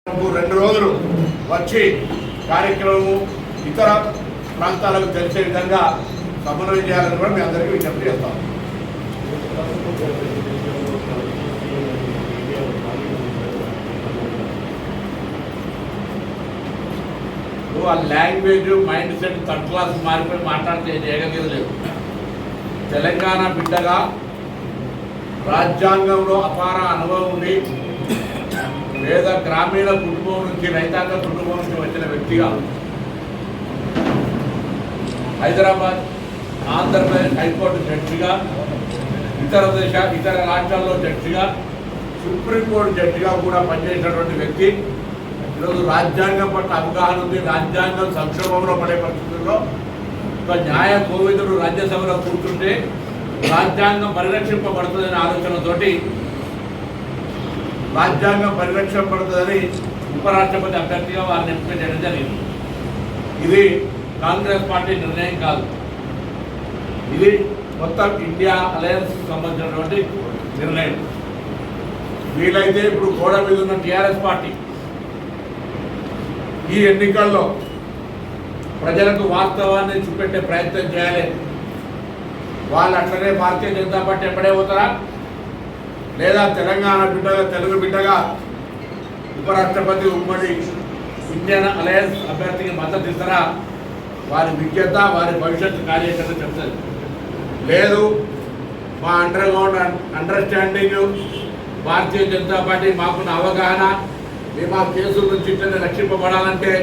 2 రోజులు వచ్చి కార్యక్రమం ఇతర ప్రాంతాలకు తెలిసే విధంగా సమన్వయం చేయాలని కూడా మీ అందరికీ విజ్ఞప్తి చేస్తాం. ఆ language mind set third class మారిపోయి మాట్లాడితే చేయగలిగేది లేదు. తెలంగాణ బిడ్డగా రాజ్యాంగంలో అపార అనుభవం ఉండి పేద గ్రామీణ కుటుంబం నుంచి రైతాంగ కుటుంబం నుంచి వచ్చిన వ్యక్తిగా హైదరాబాద్ ఆంధ్రప్రదేశ్ హైకోర్టు జడ్జిగా ఇతర రాష్ట్రాల్లో జడ్జిగా సుప్రీంకోర్టు జడ్జిగా కూడా పనిచేసినటువంటి వ్యక్తి. ఈరోజు రాజ్యాంగం పట్ల అవగాహన ఉంది. రాజ్యాంగం సంక్షోభంలో పడే పరిస్థితుల్లో ఒక న్యాయ కోవిదుడు రాజ్యసభలో కూర్చుంటే రాజ్యాంగం పరిరక్షింపబడుతుందనే ఆలోచనతోటి రాజ్యాంగం పరిరక్షింపబడుతుందని ఉపరాష్ట్రపతి అభ్యర్థిగా వారిని ఎంపిక చేయడం జరిగింది. ఇది కాంగ్రెస్ పార్టీ నిర్ణయం కాదు, ఇది మొత్తం ఇండియా అలయన్స్ సంబంధించినటువంటి నిర్ణయం. వీలైతే ఇప్పుడు గోడ మీద ఉన్న టీఆర్ఎస్ పార్టీ ఈ ఎన్నికల్లో ప్రజలకు వాస్తవాన్ని చూపెట్టే ప్రయత్నం చేయాలి. వాళ్ళు అట్లనే భారతీయ జనతా పార్టీ ఎప్పుడే పోతారా, లేదా తెలంగాణ బిడ్డగా తెలుగు బిడ్డగా ఉపరాష్ట్రపతి ఉమ్మడి ఇండియన్ అలయన్స్ అభ్యర్థికి మద్దతు ఇస్తారా, వారి విజ్ఞత వారి భవిష్యత్తు కార్యకర్త చెప్తుంది. లేదు మా అండర్స్టాండింగ్ భారతీయ జనతా పార్టీ మాకున్న అవగాహన మేము ఆ కేసుల నుంచి ఇట్లనే రక్షింపబడాలంటే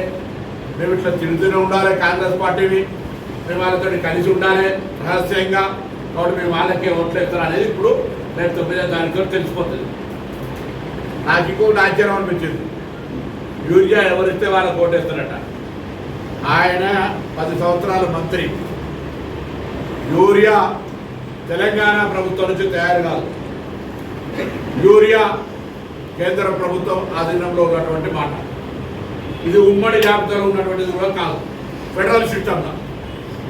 మేము ఇట్లా తిరుగుతూనే ఉండాలి, కాంగ్రెస్ పార్టీని మేము వాళ్ళతో కలిసి ఉండాలి రహస్యంగా, కాబట్టి మేము వాళ్ళకే ఓట్లు వేస్తారు అనేది ఇప్పుడు రేపు 9వ తారీఖులో తెలిసిపోతుంది. నాకు ఇంకొకటి ఆశ్చర్యం అనిపించింది. యూరియా ఎవరిస్తే వాళ్ళకి ఓటేస్తారట. ఆయన 10 సంవత్సరాల మంత్రి. యూరియా తెలంగాణ ప్రభుత్వం నుంచి తయారు కాదు, యూరియా కేంద్ర ప్రభుత్వం ఆధీనంలో ఉన్నటువంటి మాట. ఇది ఉమ్మడి జాబితాలో ఉన్నటువంటిది కూడా కాదు, ఫెడరల్ సిస్టమ్గా.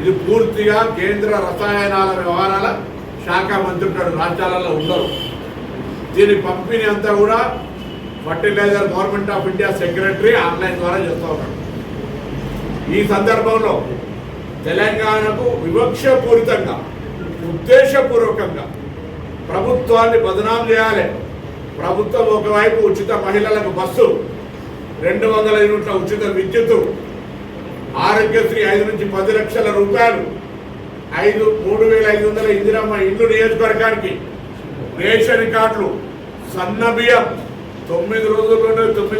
ఇది పూర్తిగా కేంద్ర రసాయనాల వ్యవహారాల శాఖ మంత్రి ఉంటాడు, రాష్ట్రాలలో ఉండరు. దీని పంపిణీ అంతా కూడా fertiliser government of India secretary online ద్వారా చేస్తూ ఉన్నాడు. ఈ సందర్భంలో తెలంగాణకు వివక్షపూరితంగా ఉద్దేశపూర్వకంగా ప్రభుత్వాన్ని బదనాం చేయాలి. ప్రభుత్వం ఒకవైపు ఉచిత మహిళలకు బస్సు, 200 యూనిట్ల ఉచిత విద్యుత్తు, ఆరోగ్యశ్రీ 5 నుంచి 10 లక్షల రూపాయలు, 3,500 ఇందిరమ్మ ఇల్లు నియోజకవర్గానికి, రేషన్ కార్డులు, సన్న బియ్యం 9 రోజుల్లోనే 9